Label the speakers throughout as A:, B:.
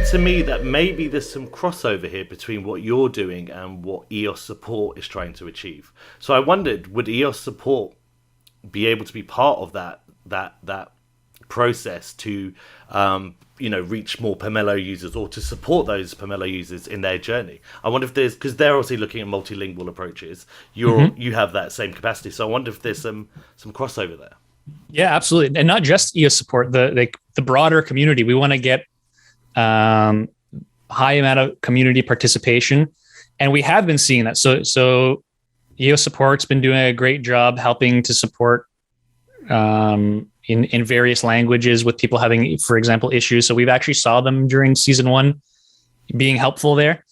A: seemed to me that maybe there's some crossover here between what you're doing and what EOS Support is trying to achieve. So I wondered, would EOS Support be able to be part of that process to reach more Pomelo users, or to support those Pomelo users in their journey? I wonder if there's, because they're obviously looking at multilingual approaches. You have that same capacity, so I wonder if there's some crossover there.
B: Yeah, absolutely, and not just EOS Support, the broader community. We want to get high amount of community participation, and we have been seeing that. So EOS Support's been doing a great job helping to support in various languages with people having, for example, issues. So we've actually saw them during season 1 being helpful there.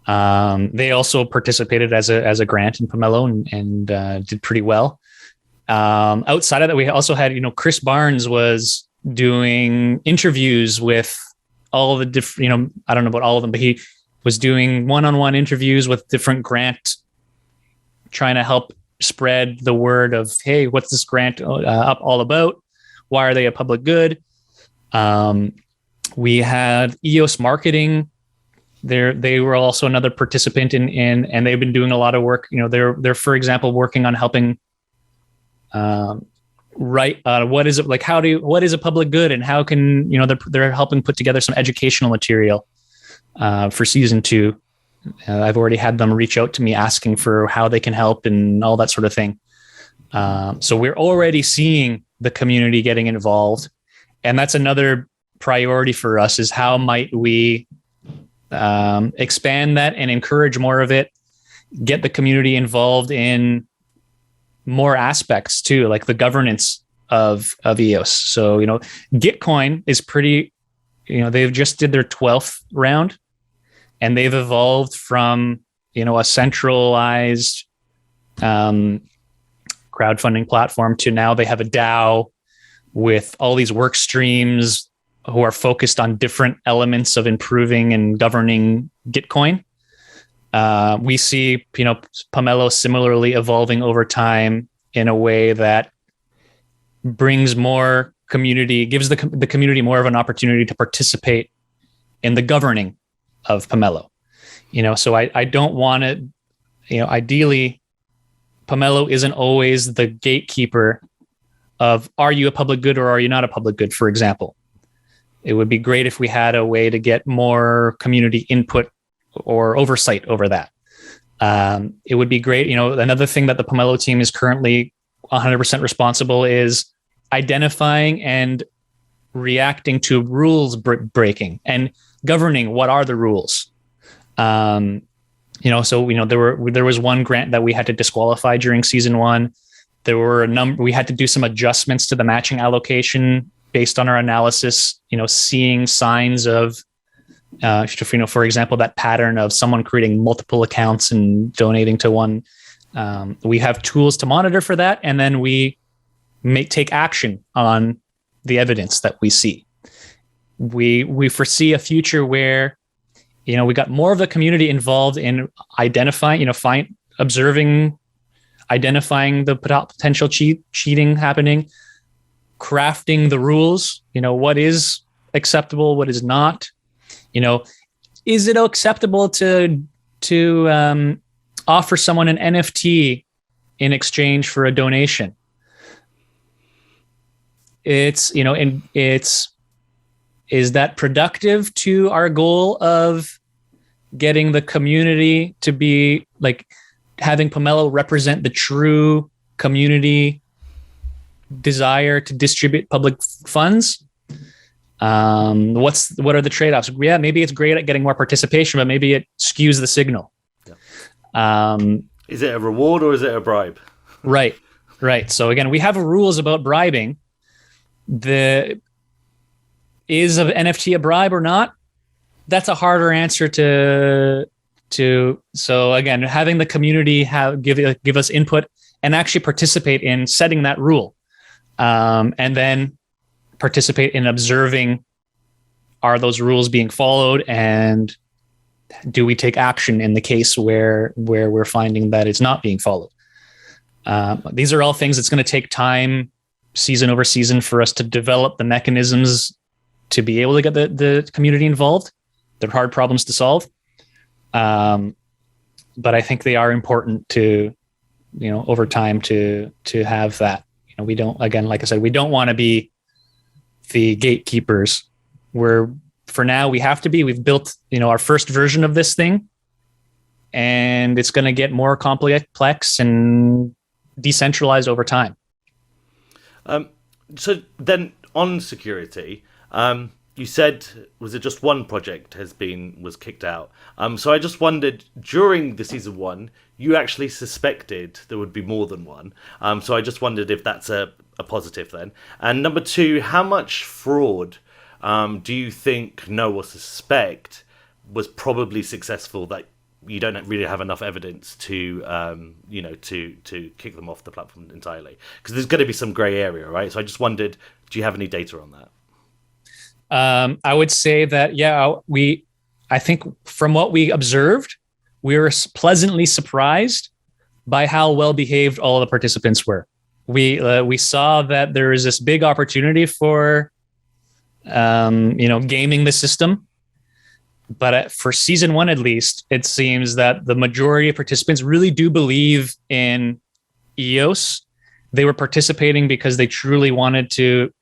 B: They also participated as a grant in Pomelo and did pretty well. Outside of that, we also had, Chris Barnes was doing interviews with all the different, I don't know about all of them, but he was doing one-on-one interviews with different grant, trying to help spread the word of, hey, what's this grant up all about? Why are they a public good? We had EOS Marketing. They were also another participant in, and they've been doing a lot of work. They're for example working on helping write what is it like? What is a public good, and how can they're helping put together some educational material for season 2. I've already had them reach out to me asking for how they can help and all that sort of thing. So we're already seeing the community getting involved, and that's another priority for us, is how might we expand that and encourage more of it, get the community involved in more aspects too, like the governance of EOS. So, Gitcoin is pretty, they've just did their 12th round, and they've evolved from, a centralized crowdfunding platform to now they have a DAO with all these work streams who are focused on different elements of improving and governing Gitcoin. We see, Pomelo similarly evolving over time in a way that brings more community, gives the community more of an opportunity to participate in the governing of Pomelo. So I don't want to, ideally, Pomelo isn't always the gatekeeper of, are you a public good or are you not a public good, for example. It would be great if we had a way to get more community input or oversight over that. It would be great. Another thing that the Pomelo team is currently 100% responsible is identifying and reacting to rules breaking and governing what are the rules. There was one grant that we had to disqualify during season 1. There were we had to do some adjustments to the matching allocation based on our analysis, seeing signs of, for example, that pattern of someone creating multiple accounts and donating to one. We have tools to monitor for that, and then we take action on the evidence that we see. We foresee a future where, we got more of the community involved in identifying, identifying the potential cheating happening, crafting the rules, what is acceptable, what is not. Is it acceptable to offer someone an NFT in exchange for a donation? Is that productive to our goal of getting the community to be like having Pomelo represent the true community desire to distribute public funds? What are the trade-offs? Yeah, maybe it's great at getting more participation, but maybe it skews the signal. Yeah.
A: Is it a reward or is it a bribe?
B: Right. So again, we have rules about bribing. Is an NFT a bribe or not? That's a harder answer to. So again, having the community give us input and actually participate in setting that rule, and then participate in observing, are those rules being followed, and do we take action in the case where we're finding that it's not being followed? These are all things that's going to take time, season over season, for us to develop the mechanisms to be able to get the community involved. They're hard problems to solve. But I think they are important to, over time to have that. We don't, again, like I said, we don't want to be the gatekeepers. For now, we have to be. We've built, our first version of this thing, and it's going to get more complex and decentralized over time.
A: So then on security, you said, was it just one project was kicked out? So I just wondered, during the season 1, you actually suspected there would be more than one. So I just wondered if that's a positive then. And number 2, how much fraud do you think, know or suspect was probably successful that you don't really have enough evidence to kick them off the platform entirely? Because there's going to be some gray area, right? So I just wondered, do you have any data on that?
B: I would say that, I think from what we observed, we were pleasantly surprised by how well behaved all the participants were. We saw that there is this big opportunity for, gaming the system. But for season 1, at least, it seems that the majority of participants really do believe in EOS. They were participating because they truly wanted to,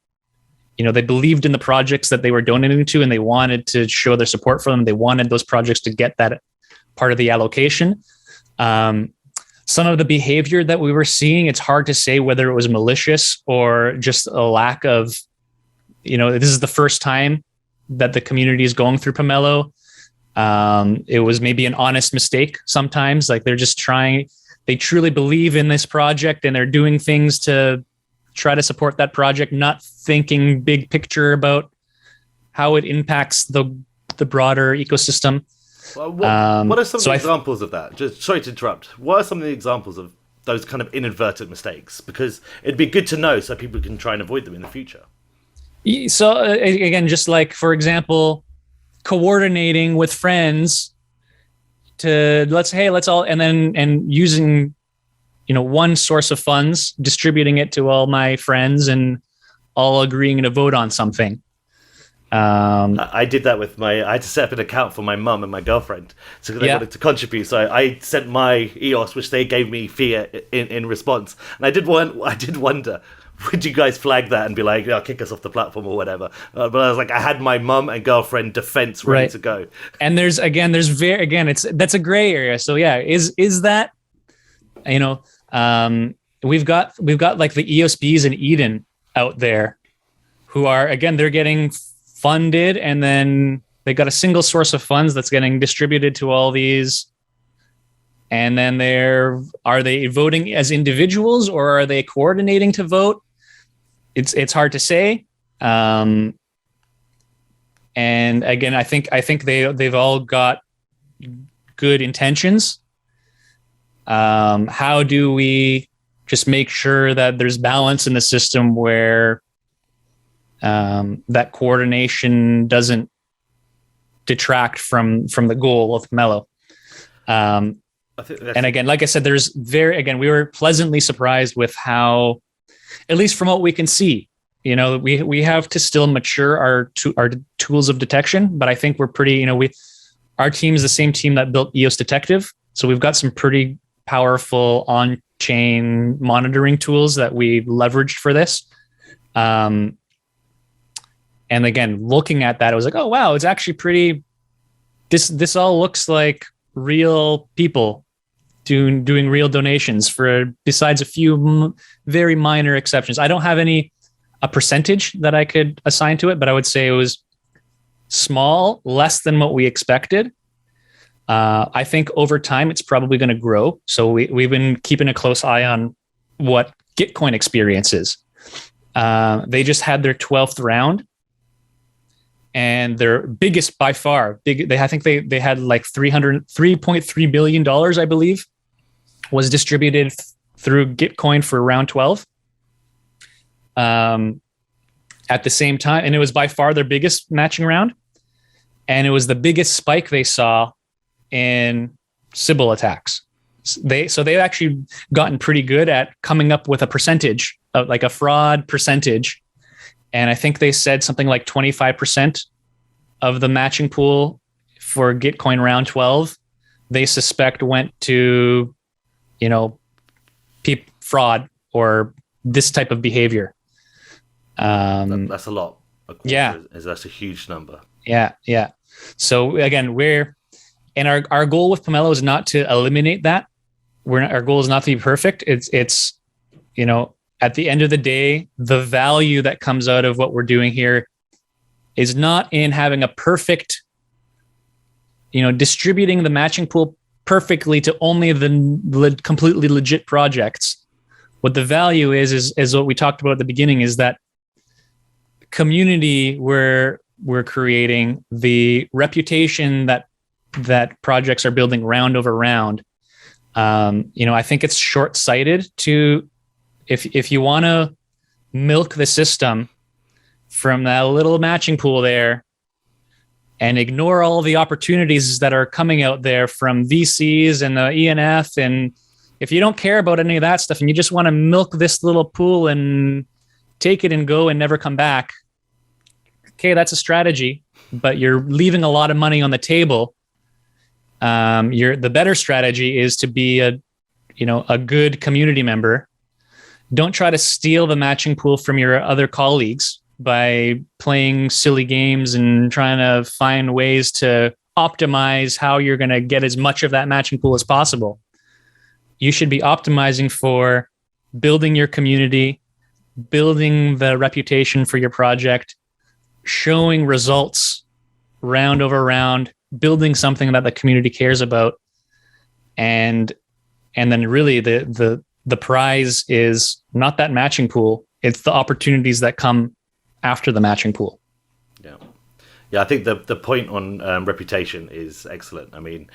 B: they believed in the projects that they were donating to, and they wanted to show their support for them. They wanted those projects to get that part of the allocation. Some of the behavior that we were seeing, it's hard to say whether it was malicious or just a lack of, this is the first time that the community is going through Pomelo. It was maybe an honest mistake sometimes. Like they're just they truly believe in this project and they're doing things to try to support that project, not thinking big picture about how it impacts the broader ecosystem.
A: Well, what are some of the examples of that? Just sorry to interrupt. What are some of the examples of those kind of inadvertent mistakes? Because it'd be good to know so people can try and avoid them in the future.
B: So again, just like, for example, coordinating with friends to let's all, and using, one source of funds, distributing it to all my friends and all agreeing to vote on something.
A: I did that with I had to set up an account for my mum and my girlfriend, so they wanted to contribute. So I sent my EOS, which they gave me fiat in response. And I did wonder, would you guys flag that and be like, kick us off the platform or whatever? But I was like, I had my mum and girlfriend defense ready to go. And
B: that's a gray area. So is that, we've got like the EOSBs in Eden out there who are, again, they're getting funded, and then they got a single source of funds that's getting distributed to all these. And then are they voting as individuals or are they coordinating to vote? It's hard to say. And again, I think they've all got good intentions. How do we just make sure that there's balance in the system where that coordination doesn't detract from the goal of Pomelo? And again, like I said, we were pleasantly surprised with how, at least from what we can see, we have to still mature our tools of detection, but I think we're pretty, our team is the same team that built EOS Detective. So we've got some pretty powerful on-chain monitoring tools that we leveraged for this. And again, looking at that, I was like, oh, wow, it's actually pretty, this all looks like real people doing real donations, besides a few very minor exceptions. I don't have a percentage that I could assign to it, but I would say it was small, less than what we expected. I think over time it's probably going to grow. So we've been keeping a close eye on what Gitcoin experiences. They just had their 12th round, and their biggest by far, I think they had like $3.3 billion, I believe, was distributed through Gitcoin for round 12. At the same time, and it was by far their biggest matching round, and it was the biggest spike they saw in Sybil attacks. They've actually gotten pretty good at coming up with a percentage, like a fraud percentage. And I think they said something like 25% of the matching pool for Gitcoin round 12, they suspect went to, fraud or this type of behavior.
A: That's a lot.
B: Yeah.
A: That's a huge number.
B: Yeah. So again, our goal with Pomelo is not to eliminate that. Our goal is not to be perfect. It's at the end of the day, the value that comes out of what we're doing here is not in having a perfect, distributing the matching pool perfectly to only the completely legit projects. What the value is what we talked about at the beginning, is that community we're creating, the reputation that projects are building round over round. I think it's short-sighted to, if you want to milk the system from that little matching pool there and ignore all the opportunities that are coming out there from VCs and the ENF, and if you don't care about any of that stuff and you just want to milk this little pool and take it and go and never come back, okay, that's a strategy, but you're leaving a lot of money on the table. The better strategy is to be a good community member. Don't try to steal the matching pool from your other colleagues by playing silly games and trying to find ways to optimize how you're going to get as much of that matching pool as possible. You should be optimizing for building your community, building the reputation for your project, showing results round over round, building something that the community cares about. And then really the prize is not that matching pool. It's the opportunities that come after the matching pool.
A: Yeah. I think the point on reputation is excellent. I mean,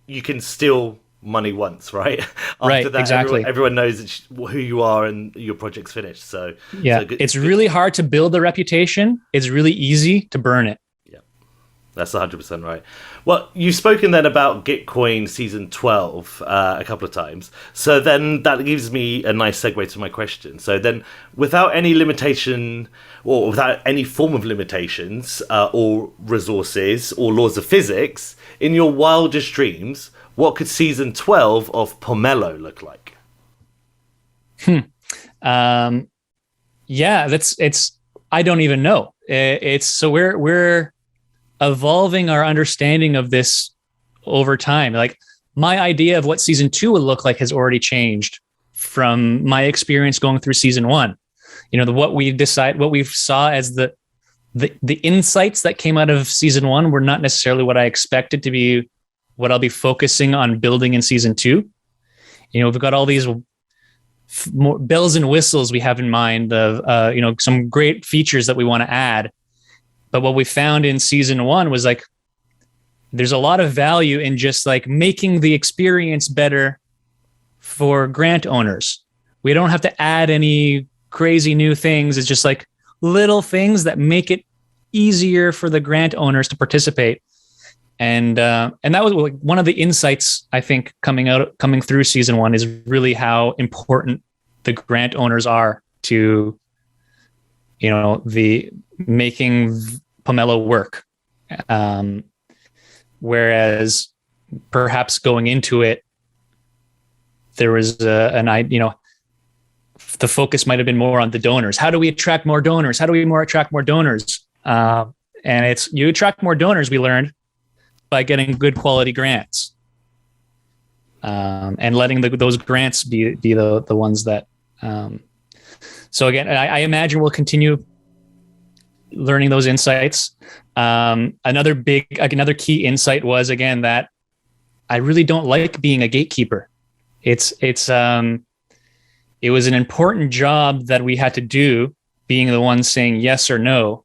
A: you can steal money once, right?
B: After that, exactly.
A: Everyone knows who you are and your project's finished. So
B: yeah, it's really hard to build the reputation. It's really easy to burn it.
A: Yeah, that's 100% right. Well, you've spoken then about Gitcoin season 12 a couple of times. So then that gives me a nice segue to my question. So then, without any limitation or without any form of limitations or resources or laws of physics, in your wildest dreams, what could season 12 of Pomelo look like?
B: Yeah, I don't even know. So we're evolving our understanding of this over time. Like, my idea of what season 2 would look like has already changed from my experience going through season 1. What we saw as the insights that came out of season 1 were not necessarily what I expected to be what I'll be focusing on building in season 2. We've got all these more bells and whistles we have in mind of, some great features that we want to add. But what we found in season 1 was like, there's a lot of value in just like making the experience better for grant owners. We don't have to add any crazy new things. It's just like little things that make it easier for the grant owners to participate. And that was like one of the insights, I think, coming through season 1 is really how important the grant owners are to, the making Pomelo work. Whereas perhaps going into it, there was the focus might have been more on the donors. How do we attract more donors? How do we attract more donors? And you attract more donors, we learned, by getting good quality grants, and letting those grants be the ones that. So again, I imagine we'll continue learning those insights. Another key insight was, again, that I really don't like being a gatekeeper. It was an important job that we had to do, being the one saying yes or no.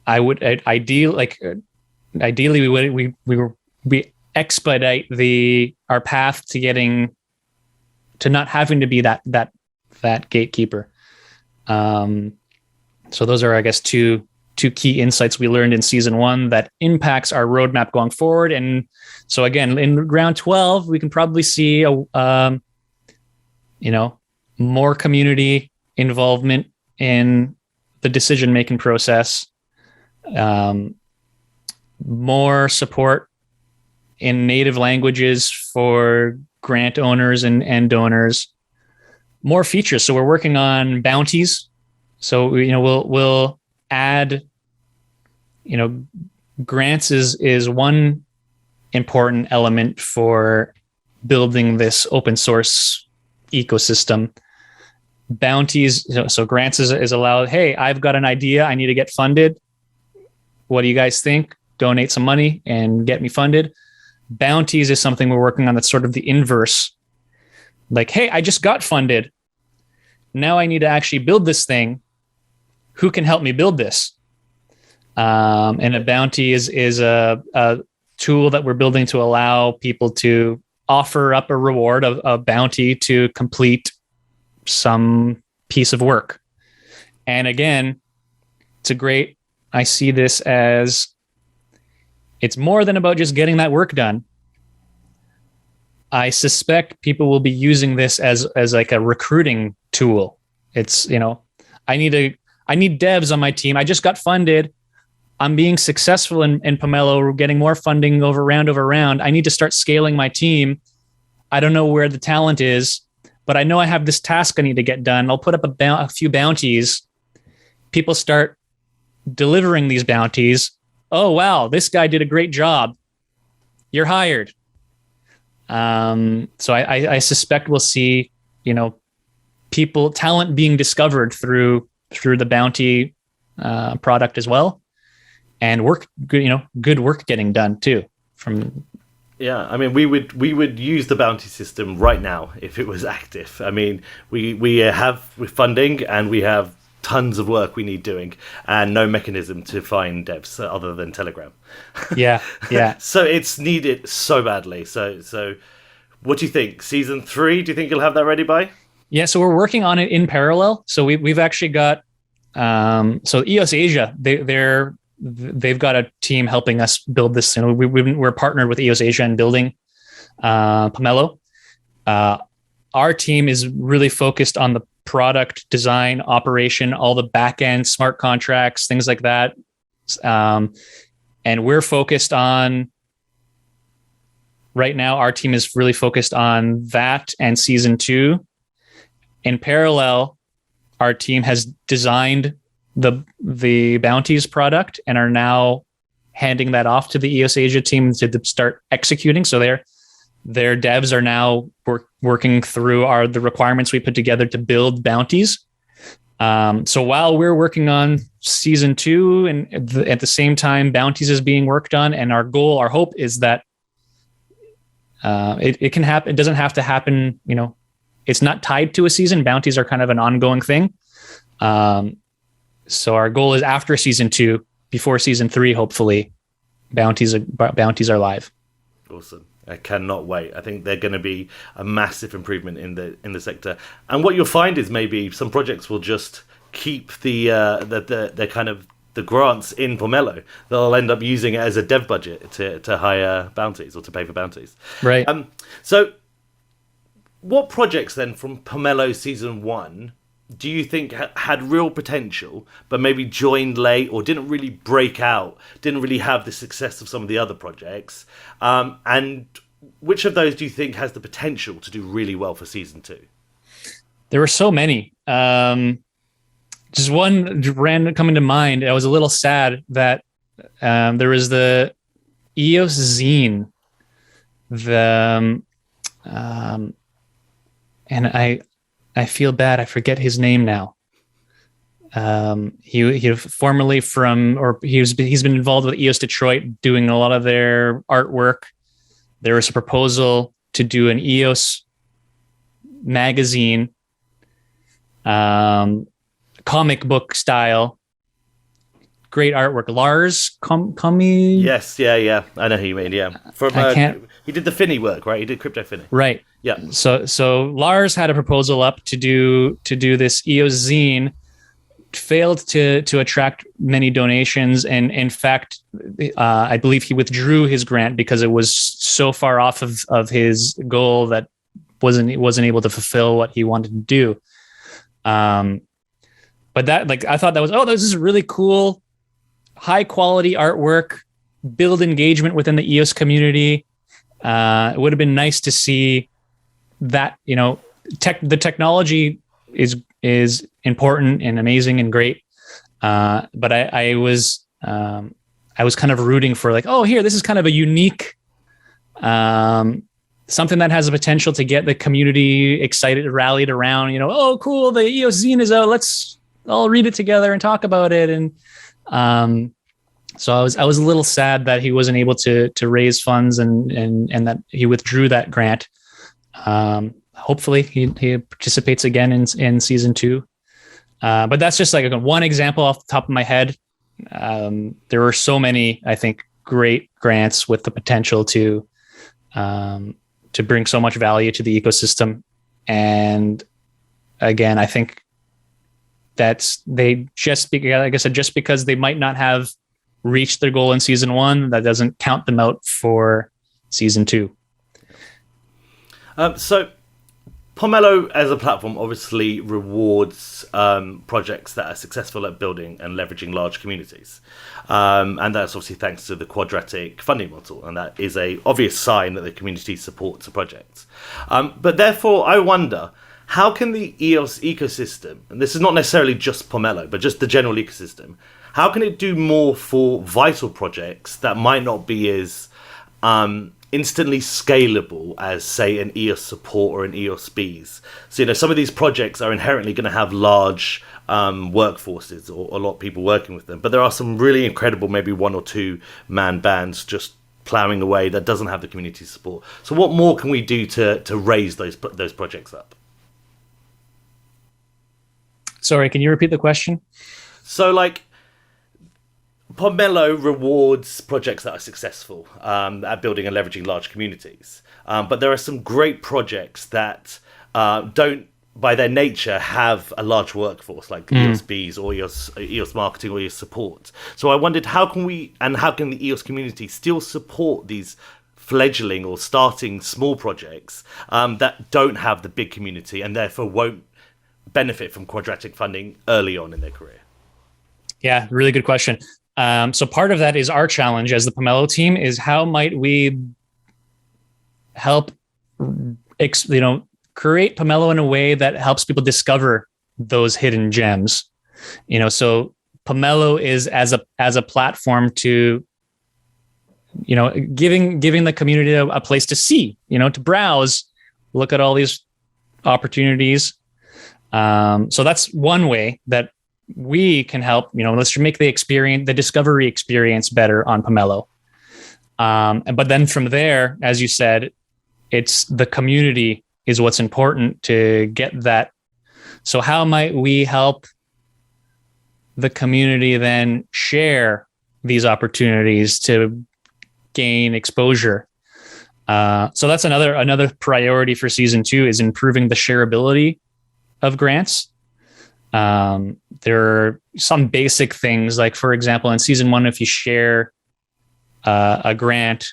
B: Ideally we expedite our path to not having to be that gatekeeper. So those are, I guess, two key insights we learned in season 1 that impacts our roadmap going forward. And so again, in round 12, we can probably see more community involvement in the decision-making process. more support in native languages for grant owners and donors, more features. So we're working on bounties. So we'll add, grants is one important element for building this open source ecosystem. Bounties, so grants is allowed. Hey, I've got an idea. I need to get funded. What do you guys think? Donate some money and get me funded. Bounties is something we're working on that's sort of the inverse. Like, hey, I just got funded. Now I need to actually build this thing. Who can help me build this? And a bounty is a tool that we're building to allow people to offer up a reward of a bounty to complete some piece of work. And again, I see this as it's more than about just getting that work done. I suspect people will be using this as like a recruiting tool. It's, I need devs on my team. I just got funded. I'm being successful in Pomelo. We're getting more funding over round. I need to start scaling my team. I don't know where the talent is, but I know I have this task I need to get done. I'll put up a few bounties. People start delivering these bounties. Oh, wow, this guy did a great job. You're hired. So I suspect we'll see, talent being discovered through the bounty product as well, and good work getting done too.
A: Yeah, I mean, we would use the bounty system right now if it was active. I mean, we have funding and we have tons of work we need doing, and no mechanism to find devs other than Telegram.
B: Yeah.
A: So it's needed so badly. So what do you think? Season 3? Do you think you'll have that ready by?
B: Yeah, so we're working on it in parallel. So we've actually got so EOS Asia. They've got a team helping us build this. We're partnered with EOS Asia in building Pomelo. Our team is really focused on the product design, operation, all the back end, smart contracts, things like that. And we're focused on, right now, our team is really focused on that and season 2. In parallel, our team has designed the bounties product and are now handing that off to the EOS Asia team to start executing. So their devs are now working through the requirements we put together to build bounties. So while we're working on season 2, and at the same time, bounties is being worked on, and our hope is that it can happen. It doesn't have to happen. It's not tied to a season. Bounties are kind of an ongoing thing. So our goal is after season 2, before season 3, hopefully, bounties are live.
A: Awesome. I cannot wait. I think they're going to be a massive improvement in the sector. And what you'll find is maybe some projects will just keep the kind of the grants in Pomelo. They'll end up using it as a dev budget to hire bounties or to pay for bounties.
B: Right.
A: So what projects then from Pomelo season 1 do you think had real potential, but maybe joined late or didn't really break out, didn't really have the success of some of the other projects? And which of those do you think has the potential to do really well for season 2?
B: There were so many. Just one random coming to mind. I was a little sad that there was the EOS Zine, and I feel bad. I forget his name now. He formerly he's been involved with EOS Detroit, doing a lot of their artwork. There was a proposal to do an EOS magazine, comic book style. Great artwork. Lars Comey.
A: Yes, yeah. I know who you mean. Yeah, he did the Finney work, right? He did Crypto Finney.
B: Right.
A: Yeah.
B: So Lars had a proposal up to do this EOS zine, failed to attract many donations, and in fact, I believe he withdrew his grant because it was so far off of his goal that wasn't able to fulfill what he wanted to do. But that, I thought that was, this is really cool. high quality artwork, build engagement within the EOS community. It would have been nice to see that, the technology is important and amazing and great. But I was kind of rooting for like, oh, here, this is kind of a unique, something that has the potential to get the community excited, rallied around, oh, cool, the EOS zine is out. Let's all read it together and talk about it. And so I was a little sad that he wasn't able to raise funds and that he withdrew that grant. Hopefully he participates again in season 2. But that's just like one example off the top of my head. There were so many, I think, great grants with the potential to bring so much value to the ecosystem. And again, I think that's like I said, just because they might not have reached their goal in season 1, that doesn't count them out for season 2.
A: So Pomelo as a platform obviously rewards projects that are successful at building and leveraging large communities. And that's obviously thanks to the quadratic funding model. And that is a obvious sign that the community supports a project. But therefore, I wonder, how can the EOS ecosystem, and this is not necessarily just Pomelo, but just the general ecosystem, how can it do more for vital projects that might not be as instantly scalable as, say, an EOS Support or an EOS Bees? So, some of these projects are inherently going to have large workforces or a lot of people working with them. But there are some really incredible, maybe 1 or 2 man bands just plowing away that doesn't have the community support. So what more can we do to raise those projects up?
B: Sorry, can you repeat the question?
A: So, like, Pomelo rewards projects that are successful at building and leveraging large communities. But there are some great projects that don't, by their nature, have a large workforce, like EOS Bees or EOS Marketing or EOS Support. So I wondered, how can the EOS community still support these fledgling or starting small projects that don't have the big community and therefore won't benefit from quadratic funding early on in their career?
B: Yeah, really good question. So part of that is our challenge as the Pomelo team is how might we help, create Pomelo in a way that helps people discover those hidden gems. So Pomelo is as a platform to, giving the community a place to see, to browse, look at all these opportunities. So that's one way that we can help, let's make the discovery experience better on Pomelo. But then from there, as you said, it's the community is what's important to get that. So how might we help the community then share these opportunities to gain exposure? So that's another priority for season 2 is improving the shareability of grants. There are some basic things, like, for example, in season 1, if you share a grant,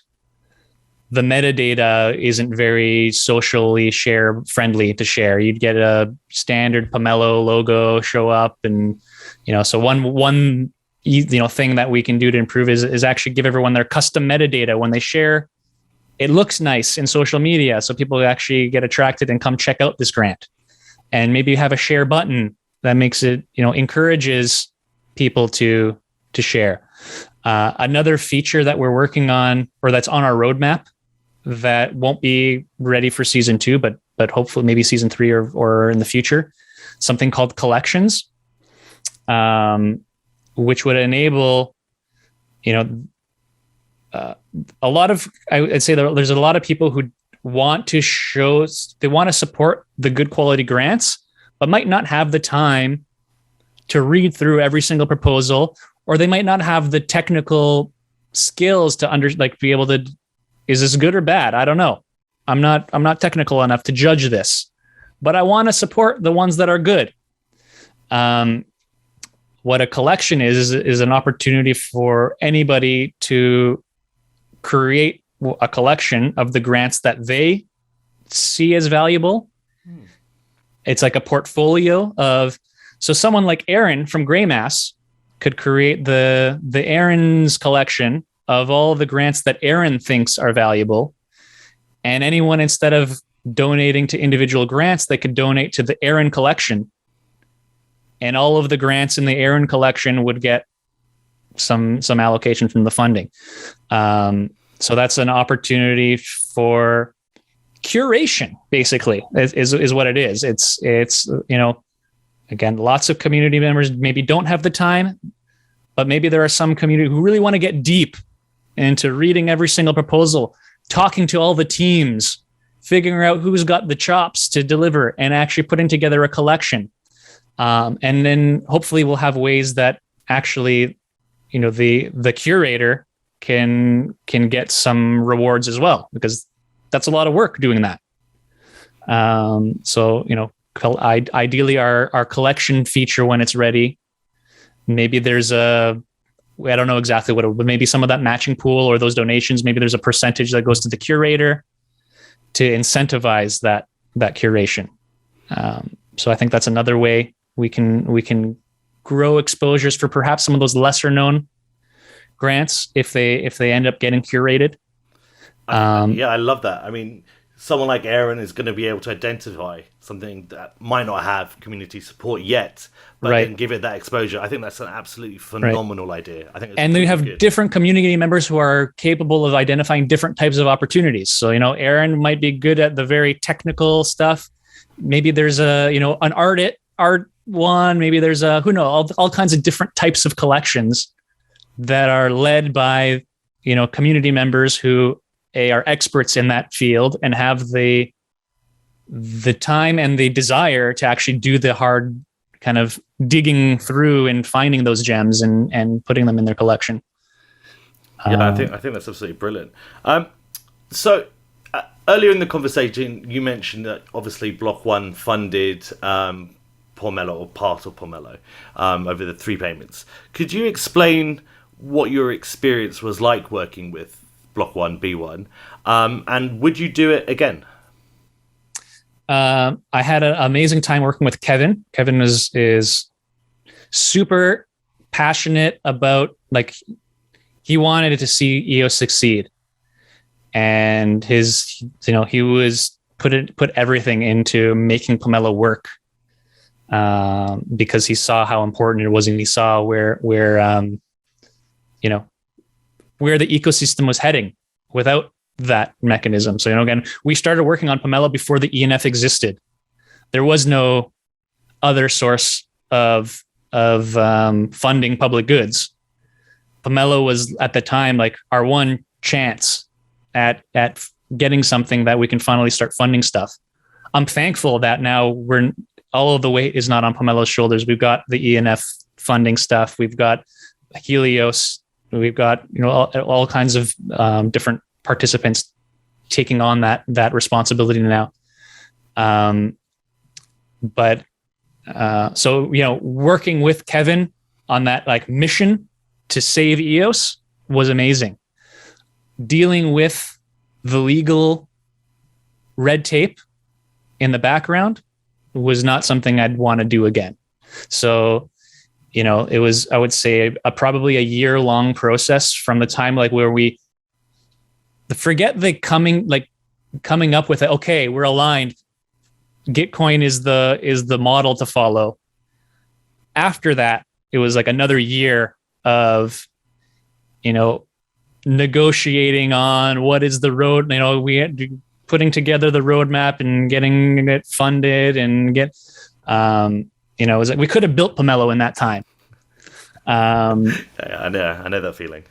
B: the metadata isn't very socially share friendly to share. You'd get a standard Pomelo logo show up, and so one thing that we can do to improve is actually give everyone their custom metadata when they share. It looks nice in social media, so people actually get attracted and come check out this grant. And maybe you have a share button that makes it, encourages people to share. Another feature that we're working on, or that's on our roadmap, that won't be ready for season 2, but hopefully maybe season 3 or in the future, something called collections, which would enable, a lot of, I'd say there's a lot of people who want to support the good quality grants, but might not have the time to read through every single proposal, or they might not have the technical skills to be able to, is this good or bad? I don't know. I'm not technical enough to judge this, but I want to support the ones that are good. What a collection is an opportunity for anybody to create a collection of the grants that they see as valuable. It's like a portfolio of, so someone like Aaron from Greymass could create the Aaron's collection of all the grants that Aaron thinks are valuable, and anyone, instead of donating to individual grants, they could donate to the Aaron collection, and all of the grants in the Aaron collection would get some allocation from the funding. So that's an opportunity for curation, basically, is what it is. It's again, lots of community members maybe don't have the time, but maybe there are some community who really want to get deep into reading every single proposal, talking to all the teams, figuring out who's got the chops to deliver, and actually putting together a collection. And then hopefully we'll have ways that actually, the curator can get some rewards as well, because that's a lot of work doing that. Ideally our collection feature, when it's ready, maybe there's I don't know exactly what but maybe some of that matching pool or those donations, maybe there's a percentage that goes to the curator to incentivize that curation. So I think that's another way we can grow exposures for perhaps some of those lesser known grants if they end up getting curated.
A: I love that. I mean, someone like Aaron is going to be able to identify something that might not have community support yet, but then give it that exposure. I think that's an absolutely phenomenal idea. I think, and
B: then you have different community members who are capable of identifying different types of opportunities. So, Aaron might be good at the very technical stuff. Maybe there's an art one. Maybe there's all kinds of different types of collections that are led by, community members who are experts in that field and have the time and the desire to actually do the hard kind of digging through and finding those gems and putting them in their collection.
A: I think that's absolutely brilliant. So earlier in the conversation, you mentioned that obviously Block.one funded Pomelo, or part of Pomelo, over the 3 payments. Could you explain what your experience was like working with Block.one, B1, and would you do it again?
B: I had an amazing time working with Kevin. Kevin is super passionate about, he wanted to see EOS succeed, and he was put everything into making Pomelo work, because he saw how important it was, and he saw where the ecosystem was heading without that mechanism. So, again, we started working on Pomelo before the ENF existed. There was no other source of funding public goods. Pomelo was at the time our one chance at getting something that we can finally start funding stuff. I'm thankful that now all of the weight is not on Pomelo's shoulders. We've got the ENF funding stuff. We've got Helios. We've got all kinds of different participants taking on that responsibility now. So working with Kevin on that mission to save EOS was amazing. Dealing with the legal red tape in the background was not something I'd want to do again. So, it was, I would say, probably a year-long process from the time where we forget the coming up with it. Okay, we're aligned. Gitcoin is the model to follow. After that, it was another year of, negotiating on what is the road. We had putting together the roadmap and getting it funded and get. It was we could have built Pomelo in that time.
A: I know that feeling.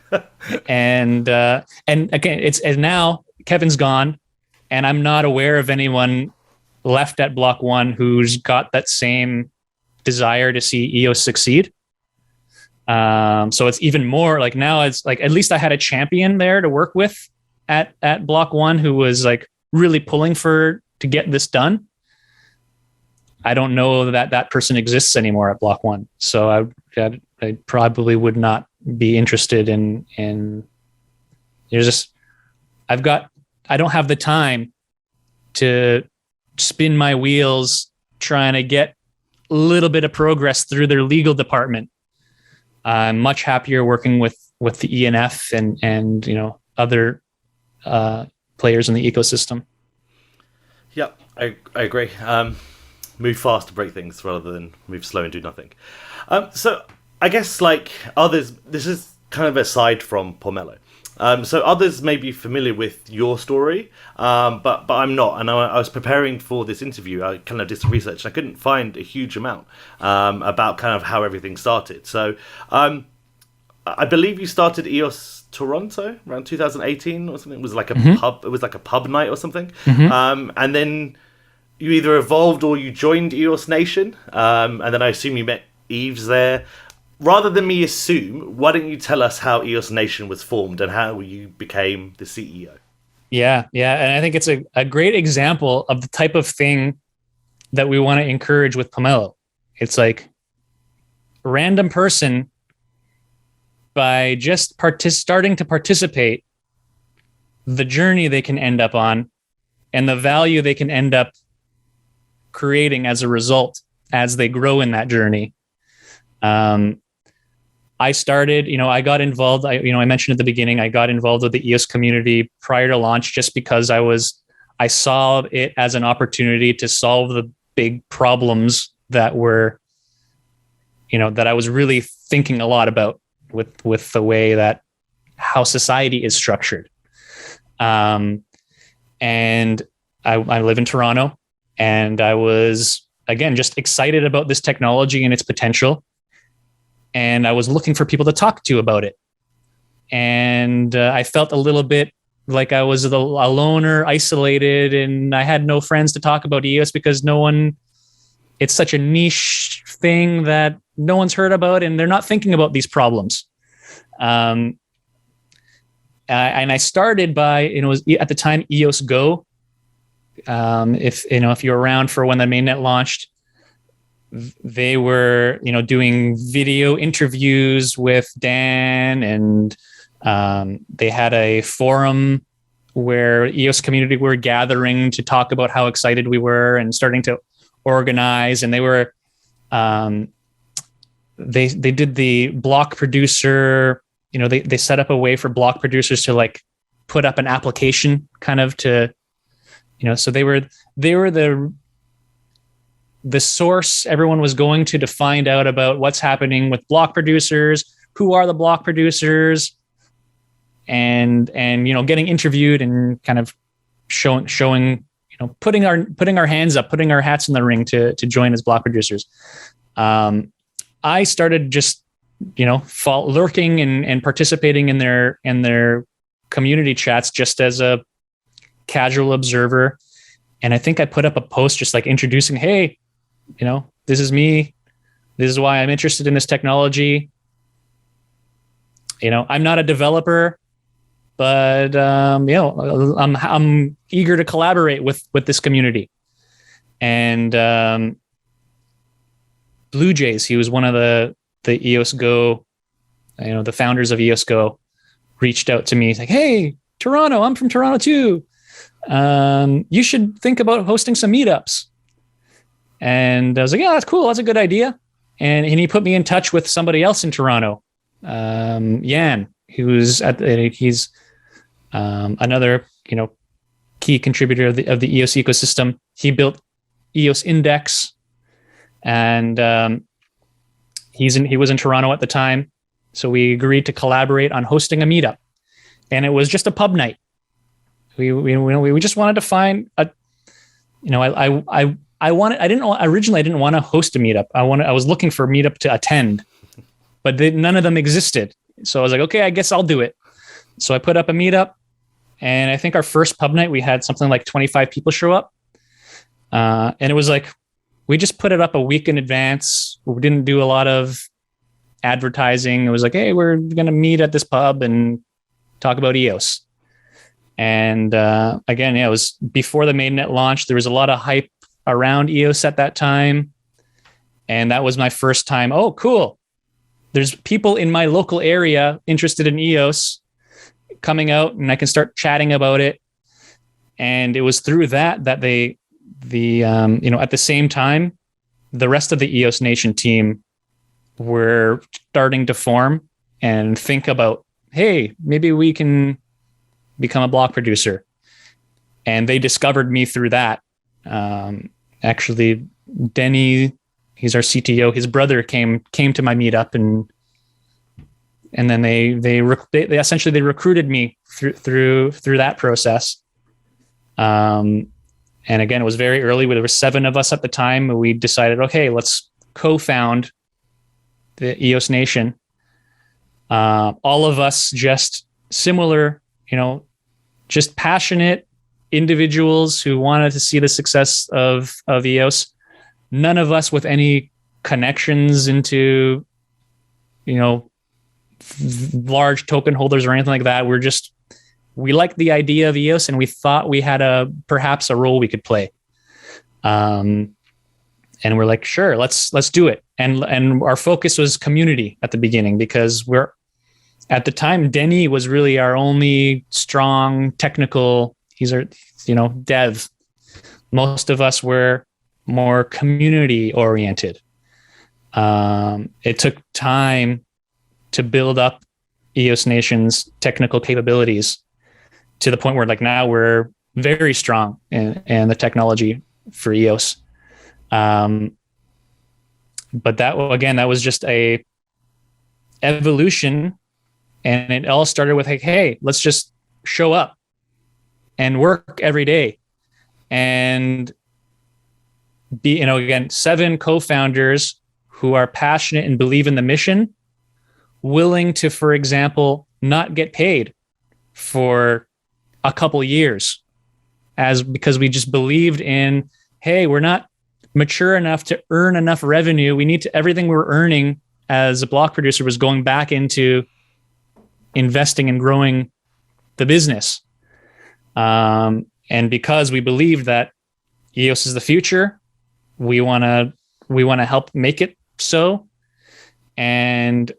B: and again, and now Kevin's gone, and I'm not aware of anyone left at Block.one who's got that same desire to see EOS succeed. So it's even more now it's at least I had a champion there to work with at Block.one who was really pulling to get this done. I don't know that person exists anymore at Block.one. So I probably would not be interested in I don't have the time to spin my wheels trying to get a little bit of progress through their legal department. I'm much happier working with the ENF and other players in the ecosystem.
A: Yeah, I agree. Move fast to break things rather than move slow and do nothing. So I guess like others, this is kind of aside from Pomelo. So others may be familiar with your story, but I'm not. And I was preparing for this interview. I kind of did some research. And I couldn't find a huge amount about kind of how everything started. So I believe you started EOS Toronto around 2018 or something. It was like a pub. It was like a pub night or something. And then you either evolved or you joined EOS Nation. And then I assume you met Eves there. Rather than me assume, why don't you tell us how EOS Nation was formed and how you became the CEO?
B: Yeah. And I think it's a great example of the type of thing that we want to encourage with Pomelo. It's like a random person, by just starting to participate, the journey they can end up on and the value they can end up creating as a result as they grow in that journey. I started, I got involved. I mentioned at the beginning, I got involved with the EOS community prior to launch just because I saw it as an opportunity to solve the big problems that were, that I was really thinking a lot about with the way that how society is structured. And I live in Toronto, and I was, again, just excited about this technology and its potential. And I was looking for people to talk to about it. And I felt a little bit like I was a loner, isolated, and I had no friends to talk about EOS because it's such a niche thing that no one's heard about, and they're not thinking about these problems. And I started by, it was at the time EOS Go. If you're around for when the mainnet launched, they were, doing video interviews with Dan, and they had a forum where EOS community were gathering to talk about how excited we were and starting to organize. And they were, they did the block producer, they set up a way for block producers to like put up an application kind of to, so they were the source everyone was going to find out about what's happening with block producers, who are the block producers, and getting interviewed and kind of showing putting our hands up, putting our hats in the ring to join as block producers. I started just lurking and participating in their community chats just as a casual observer. And I think I put up a post just like introducing, hey, this is me. This is why I'm interested in this technology. I'm not a developer, but I'm eager to collaborate with this community. And Blue Jays, he was one of the EOS Go, the founders of EOS Go, reached out to me. He's like, hey, Toronto, I'm from Toronto too. You should think about hosting some meetups. And I was like, yeah, that's cool. That's a good idea. And he put me in touch with somebody else in Toronto, Yan, he's another, key contributor of the EOS ecosystem. He built EOS Index, and he was in Toronto at the time. So we agreed to collaborate on hosting a meetup, and it was just a pub night. We just wanted to find a, originally I didn't want to host a meetup. I was looking for a meetup to attend, but none of them existed. So I was like, okay, I guess I'll do it. So I put up a meetup, and I think our first pub night, we had something like 25 people show up. And it was like, we just put it up a week in advance. We didn't do a lot of advertising. It was like, hey, we're going to meet at this pub and talk about EOS. And again, it was before the mainnet launch. There was a lot of hype around EOS at that time. And that was my first time. Oh, cool. There's people in my local area interested in EOS coming out, and I can start chatting about it. And it was through that at the same time, the rest of the EOS Nation team were starting to form and think about, hey, maybe we can become a block producer. And they discovered me through that. Actually, Denny, he's our CTO. His brother came to my meetup, and then they essentially recruited me through that process. And again, it was very early. There were 7 of us at the time. We decided, okay, let's co-found the EOS Nation. All of us just similar, just passionate individuals who wanted to see the success of EOS. None of us with any connections into, large token holders or anything like that. We liked the idea of EOS, and we thought we had perhaps a role we could play. And we're like, sure, let's do it. And our focus was community at the beginning, because at the time, Denny was really our only strong technical. He's our, dev. Most of us were more community oriented. It took time to build up EOS Nation's technical capabilities to the point where now we're very strong in the technology for EOS. But that was just a evolution, and it all started with hey, let's just show up and work every day and be, again, 7 co-founders who are passionate and believe in the mission, willing to, for example, not get paid for a couple years because we just believed in, hey, we're not mature enough to earn enough revenue. We need to, everything we were earning as a block producer was going back into investing and growing the business. And because we believe that EOS is the future, we want to help make it so. And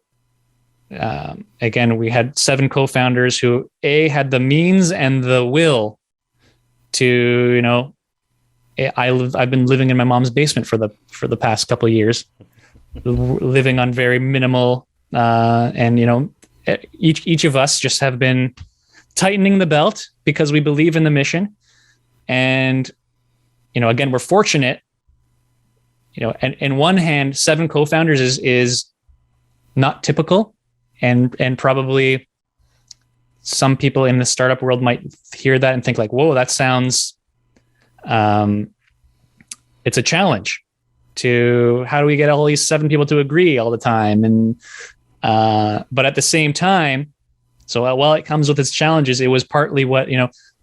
B: again, we had 7 co-founders who had the means and the will to, I've been living in my mom's basement for the past couple of years, living on very minimal, and each of us just have been tightening the belt because we believe in the mission. And, again, we're fortunate, and in one hand, 7 co-founders is not typical. And probably some people in the startup world might hear that and think whoa, that sounds, it's a challenge to, how do we get all these 7 people to agree all the time? And, but at the same time, so while it comes with its challenges, it was partly what,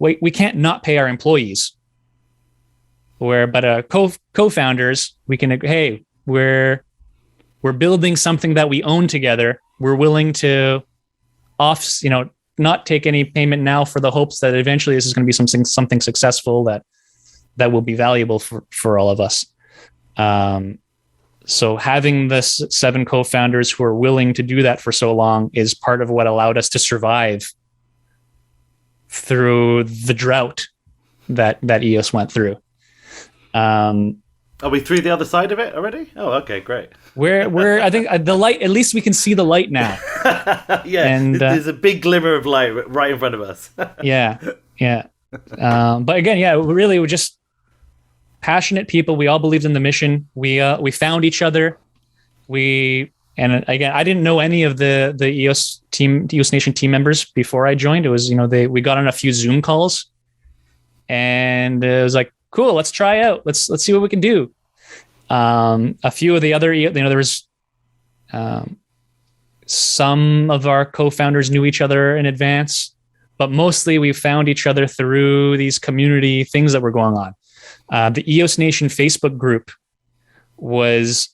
B: we can't not pay our employees. But co-founders, we can, hey, we're building something that we own together. We're willing to not take any payment now for the hopes that eventually this is going to be something successful that will be valuable for all of us. So having this 7 co-founders who are willing to do that for so long is part of what allowed us to survive through the drought that EOS went through.
A: Are we through the other side of it already? Oh, okay, great.
B: We're I think the light, at least we can see the light now.
A: Yeah, and there's a big glimmer of light right in front of us.
B: Yeah. But again, really, we're just passionate people. We all believed in the mission. We found each other. And again, I didn't know any of the EOS Nation team members before I joined. It was, we got on a few Zoom calls, and it was like, cool, let's try out. Let's see what we can do. A few of the other, there was some of our co-founders knew each other in advance, but mostly we found each other through these community things that were going on. The EOS Nation Facebook group was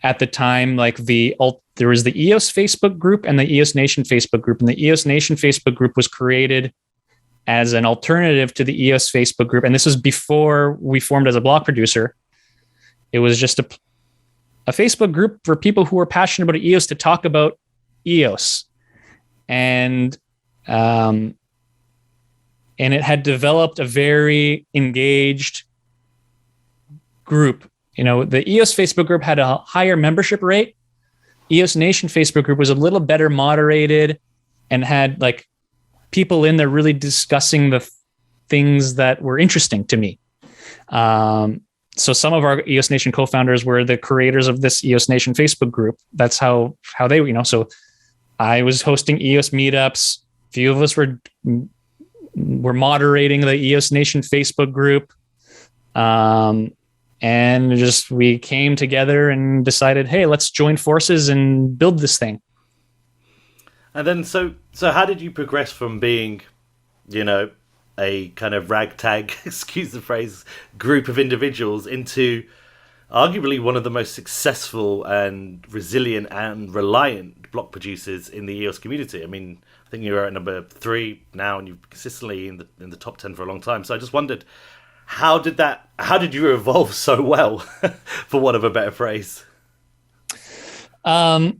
B: at the time there was the EOS Facebook group and the EOS Nation Facebook group, and the EOS Nation Facebook group was created as an alternative to the EOS Facebook group. And this was before we formed as a block producer. It was just a Facebook group for people who were passionate about EOS to talk about EOS. And it had developed a very engaged group. The EOS Facebook group had a higher membership rate, EOS Nation Facebook group was a little better moderated and had like people in there really discussing the things that were interesting to me. So some of our EOS Nation co-founders were the creators of this EOS Nation Facebook group. That's how they, so I was hosting EOS meetups. A few of us were moderating the EOS Nation Facebook group. And just we came together and decided, hey, let's join forces and build this thing.
A: And then, so how did you progress from being, a kind of ragtag, excuse the phrase, group of individuals into arguably one of the most successful and resilient and reliant block producers in the EOS community? I mean, I think you're at number 3 now, and you've consistently in the top 10 for a long time. So I just wondered, how did you evolve so well, for want of a better phrase?
B: I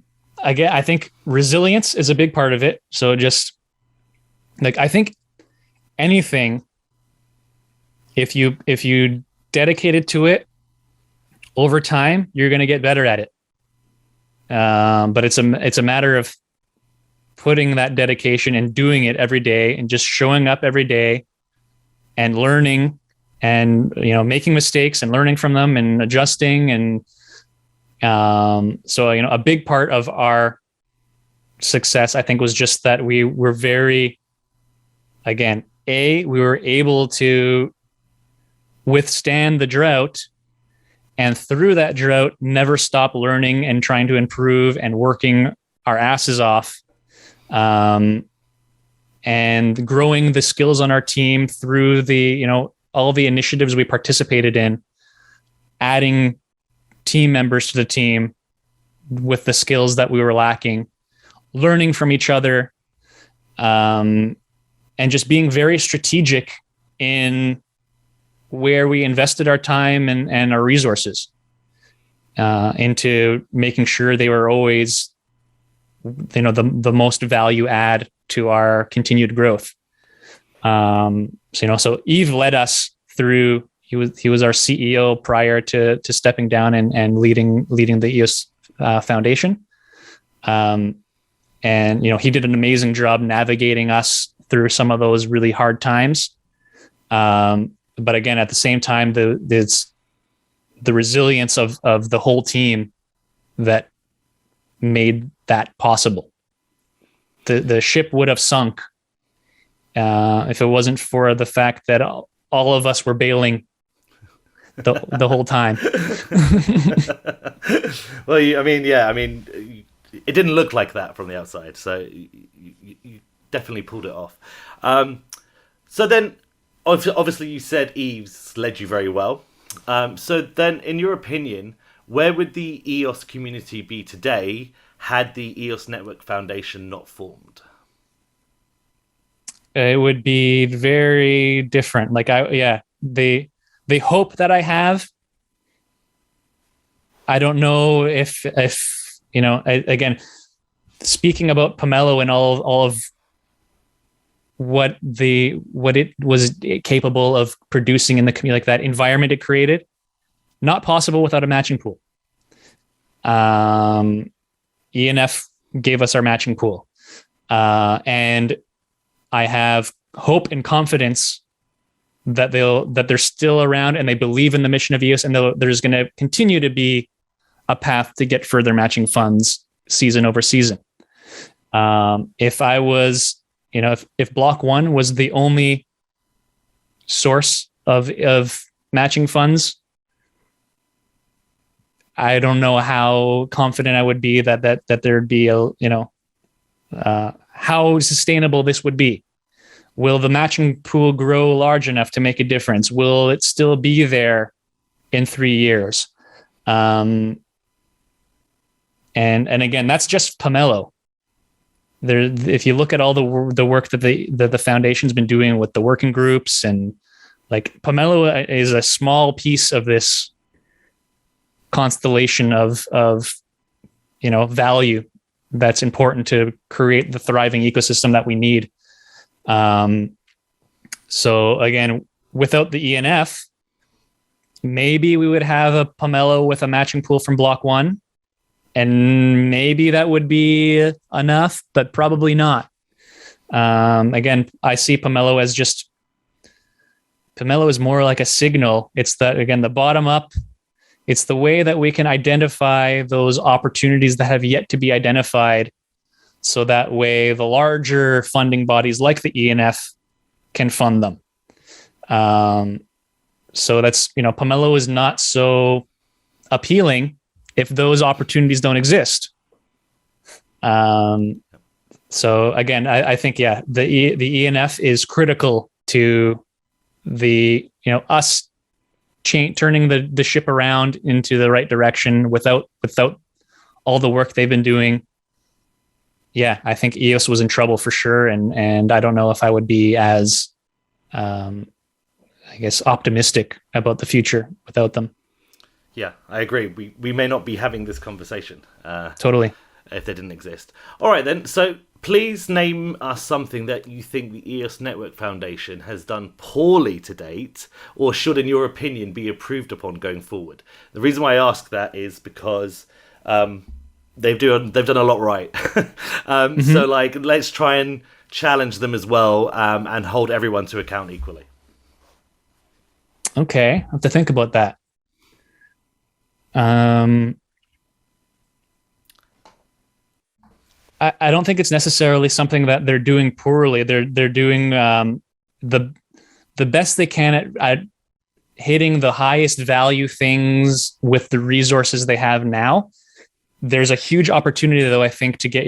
B: think resilience is a big part of it. So just like, I think anything, if you dedicated to it over time, you're going to get better at it. But it's a matter of putting that dedication and doing it every day and just showing up every day and learning and, making mistakes and learning from them and adjusting. And so, a big part of our success, I think, was just that we were very, again, we were able to withstand the drought, and through that drought, never stop learning and trying to improve and working our asses off, and growing the skills on our team through the, all the initiatives we participated in, adding team members to the team with the skills that we were lacking, learning from each other, and just being very strategic in where we invested our time and our resources, into making sure they were always, the most value add to our continued growth. So Yves led us through. He was our CEO prior to stepping down and leading the EOS Foundation. And he did an amazing job navigating us through some of those really hard times. But again, at the same time, it's the resilience of the whole team that made that possible. The ship would have sunk if it wasn't for the fact that all of us were bailing the whole time.
A: Well, it didn't look like that from the outside, so you definitely pulled it off. So then, obviously, you said Yves led you very well. So then, in your opinion, where would the EOS community be today had the EOS Network Foundation not formed?
B: It would be very different. Like the hope that I have, I don't know if again, speaking about Pomelo and all of what it was capable of producing in the community, like that environment it created, not possible without a matching pool. ENF gave us our matching pool, and I have hope and confidence that they're still around and they believe in the mission of EOS, and there's going to continue to be a path to get further matching funds season over season. If I was, if Block.one was the only source of matching funds, I don't know how confident I would be that there'd be how sustainable this would be. Will the matching pool grow large enough to make a difference? Will it still be there in 3 years? And again, that's just Pomelo. If you look at all the work that the foundation's been doing with the working groups, and like Pomelo is a small piece of this constellation of value that's important to create the thriving ecosystem that we need. So again, without the ENF, maybe we would have a Pomelo with a matching pool from Block.one, And maybe that would be enough, but probably not. Again, I see Pomelo as just, Pomelo is more like a signal. It's that, again, the bottom up. It's the way that we can identify those opportunities that have yet to be identified. So that way the larger funding bodies like the ENF can fund them. So that's, Pomelo is not so appealing if those opportunities don't exist. So again, I think, the ENF is critical to the, us turning the ship around into the right direction without all the work they've been doing. Yeah, I think EOS was in trouble for sure. And I don't know if I would be as, I guess, optimistic about the future without them.
A: Yeah, I agree. We may not be having this conversation.
B: Totally.
A: If they didn't exist. All right, then. So please name us something that you think the EOS Network Foundation has done poorly to date, or should, in your opinion, be improved upon going forward. The reason why I ask that is because they've done a lot right. So, let's try and challenge them as well, and hold everyone to account equally.
B: Okay, I have to think about that. I don't think it's necessarily something that they're doing poorly. They're doing the best they can at hitting the highest value things with the resources they have now. There's a huge opportunity, though, I think, to get,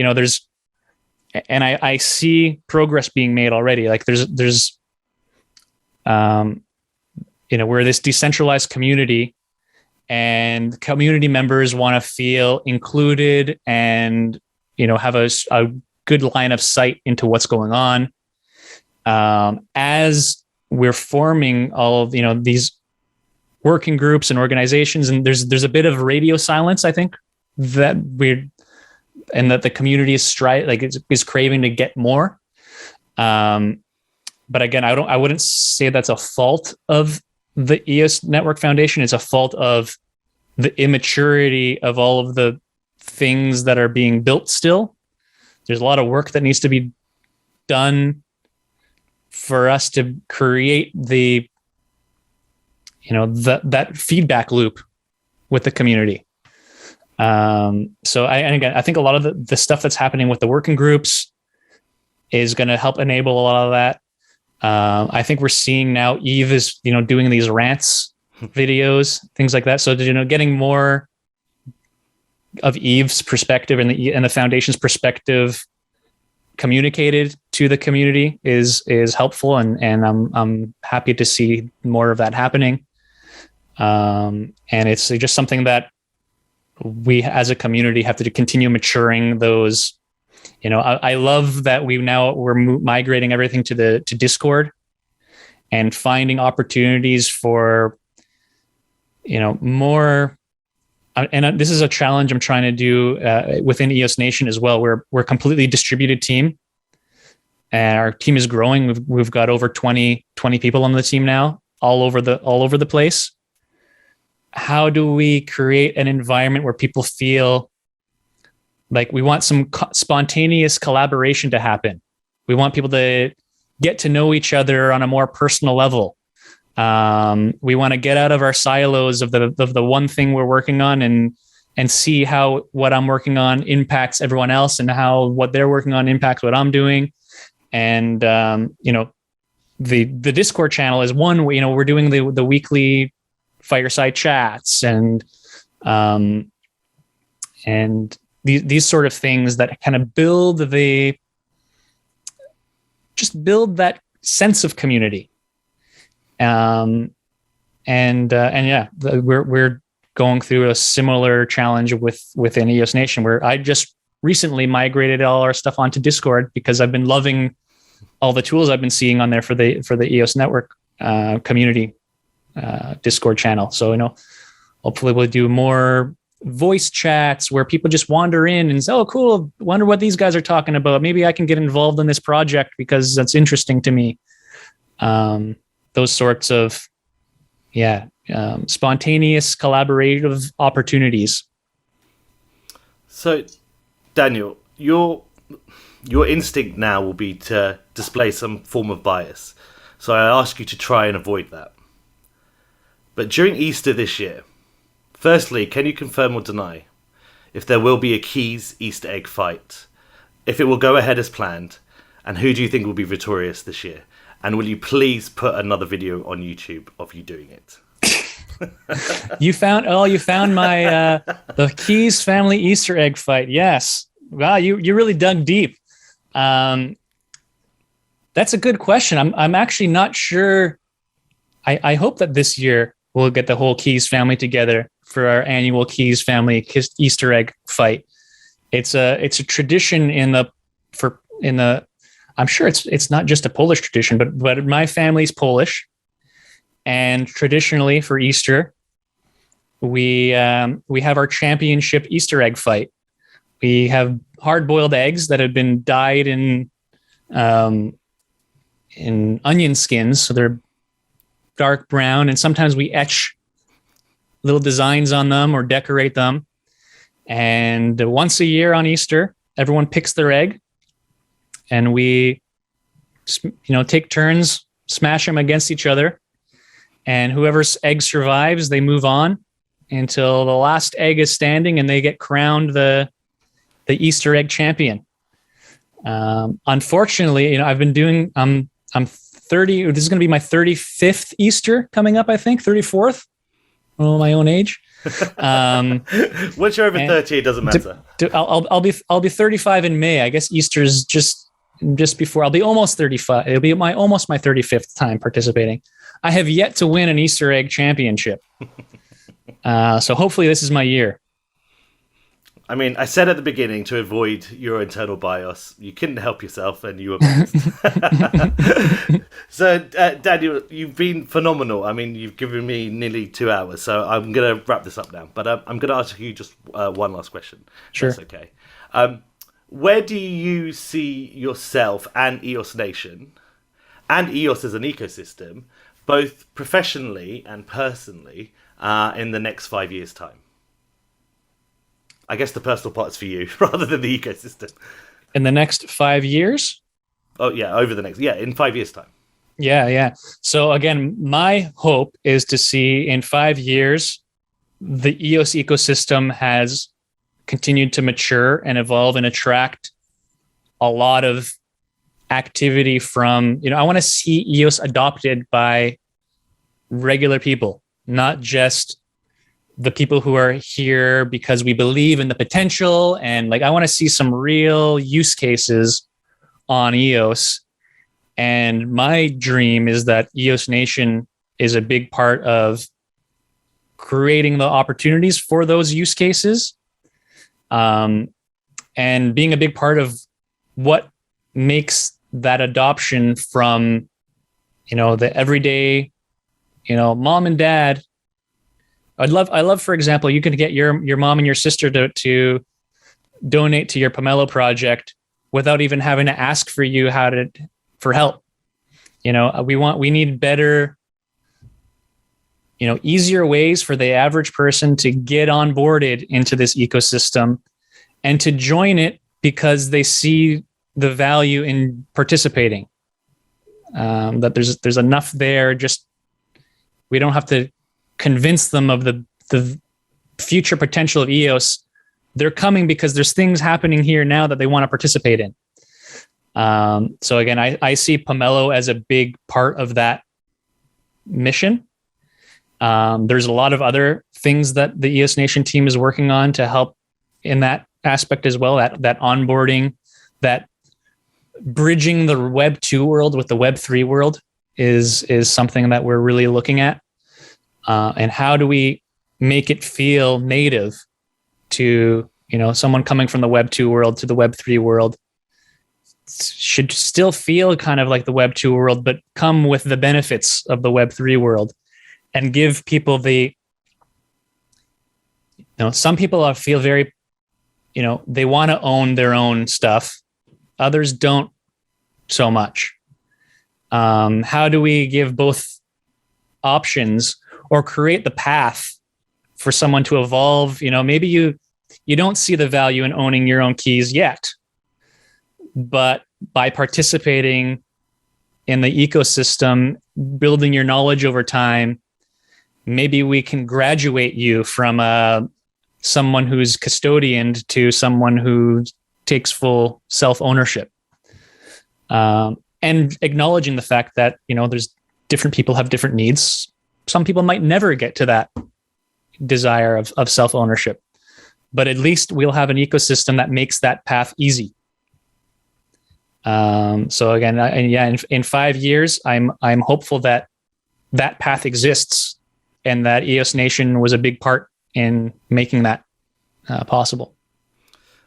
B: and I see progress being made already. Like there's we're this decentralized community, and community members want to feel included and have a good line of sight into what's going on. As we're forming all of these working groups and organizations, and there's a bit of radio silence, I think, that that the community is craving to get more. But again, I wouldn't say that's a fault of the EOS Network Foundation. It's a fault of the immaturity of all of the things that are being built still. There's a lot of work that needs to be done for us to create the, that feedback loop with the community. So I think a lot of the stuff that's happening with the working groups is going to help enable a lot of that. I think we're seeing now Eve is, doing these rants videos, things like that. So, getting more of Eve's perspective and the foundation's perspective communicated to the community is helpful. And I'm happy to see more of that happening. And it's just something that we as a community have to continue maturing those. I love that we're migrating everything to Discord and finding opportunities for, more. And this is a challenge I'm trying to do within EOS Nation as well. We're a completely distributed team, and our team is growing. We've got over 20 people on the team now, all over the place. How do we create an environment where people feel like we want some spontaneous collaboration to happen? We want people to get to know each other on a more personal level. We want to get out of our silos of the one thing we're working on and see how what I'm working on impacts everyone else, and how what they're working on impacts what I'm doing. And the Discord channel is one. We're doing the weekly fireside chats and these sort of things that kind of build that sense of community. We're going through a similar challenge within EOS Nation, where I just recently migrated all our stuff onto Discord because I've been loving all the tools I've been seeing on there for the EOS Network community Discord channel. So hopefully we'll do more voice chats where people just wander in and say, "Oh, cool! Wonder what these guys are talking about. Maybe I can get involved in this project because that's interesting to me." Those sorts of, spontaneous collaborative opportunities.
A: So, Daniel, your instinct now will be to display some form of bias. So I ask you to try and avoid that. But during Easter this year, firstly, can you confirm or deny if there will be a Keys Easter egg fight, if it will go ahead as planned, and who do you think will be victorious this year? And will you please put another video on YouTube of you doing it?
B: You found my the Keys family Easter egg fight. Yes. Wow, you really dug deep. That's a good question. I'm actually not sure. I hope that this year we'll get the whole Keys family together for our annual Keys family Easter egg fight. It's a tradition in the I'm sure it's not just a Polish tradition, but my family's Polish, and traditionally for Easter, we have our championship Easter egg fight. We have hard-boiled eggs that have been dyed in onion skins, so they're dark brown, and sometimes we etch little designs on them or decorate them. And once a year on Easter, everyone picks their egg, and we take turns, smash them against each other, and whoever's egg survives, they move on until the last egg is standing, and they get crowned the Easter egg champion. Unfortunately, I've been doing. I'm 30. This is going to be my 35th Easter coming up. I think 34th. Oh, my own age.
A: Once you're over 30, it doesn't matter.
B: I'll be 35 in May. I guess Easter's just before. I'll be almost 35. It'll be almost my 35th time participating. I have yet to win an Easter egg championship. So hopefully this is my year.
A: I mean, I said at the beginning to avoid your internal bias. You couldn't help yourself, and you were biased. So, Daniel, you've been phenomenal. I mean, you've given me nearly 2 hours, so I'm going to wrap this up now. But I'm going to ask you just one last question.
B: Sure.
A: That's okay. Where do you see yourself and EOS Nation and EOS as an ecosystem, both professionally and personally, in the next 5 years' time? I guess the personal part is for you rather than the ecosystem.
B: In the next 5 years?
A: Oh, yeah, in 5 years' time.
B: Yeah. So again, my hope is to see in 5 years, the EOS ecosystem has continued to mature and evolve and attract a lot of activity from, I want to see EOS adopted by regular people, not just the people who are here because we believe in the potential. And I want to see some real use cases on EOS. And my dream is that EOS Nation is a big part of creating the opportunities for those use cases, and being a big part of what makes that adoption from, the everyday, mom and dad. I love, for example, you can get your mom and your sister to donate to your Pomelo project without even having to ask for you for help. We need better, easier ways for the average person to get onboarded into this ecosystem and to join it because they see the value in participating. That there's enough there. Just we don't have to convince them of the future potential of EOS. They're coming because there's things happening here now that they want to participate in. So again, I see Pomelo as a big part of that mission. There's a lot of other things that the EOS Nation team is working on to help in that aspect as well. That onboarding, that bridging the Web 2 world with the Web 3 world is something that we're really looking at. And how do we make it feel native to, someone coming from the Web 2 world to the Web 3 world? Should still feel kind of like the Web 2 world, but come with the benefits of the Web 3 world, and give people some people feel very, they want to own their own stuff. Others don't so much. How do we give both options or create the path for someone to evolve? Maybe you you don't see the value in owning your own keys yet. But by participating in the ecosystem, building your knowledge over time, maybe we can graduate you from someone who's custodianed to someone who takes full self-ownership. And acknowledging the fact that, there's different people have different needs. Some people might never get to that desire of self-ownership, but at least we'll have an ecosystem that makes that path easy. So again, in 5 years, I'm hopeful that path exists and that EOS Nation was a big part in making that possible.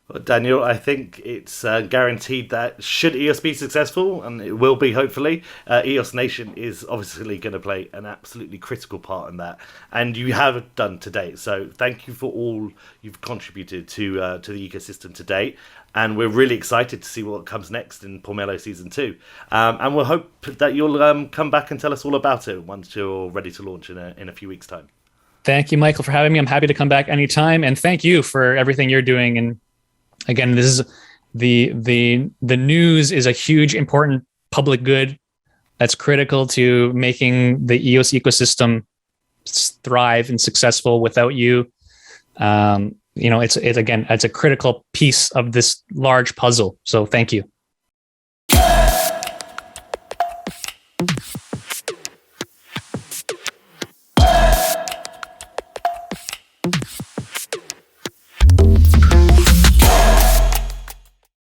A: Well, Daniel, I think it's guaranteed that should EOS be successful, and it will be hopefully, EOS Nation is obviously going to play an absolutely critical part in that, and you have done to date. So thank you for all you've contributed to the ecosystem to date, and we're really excited to see what comes next in Pomelo Season 2. And we'll hope that you'll come back and tell us all about it once you're ready to launch in a few weeks' time.
B: Thank you, Michael, for having me. I'm happy to come back anytime, and thank you for everything you're doing. And again, this is the news is a huge, important public good that's critical to making the EOS ecosystem thrive and successful. Without you, it's a critical piece of this large puzzle. So thank you.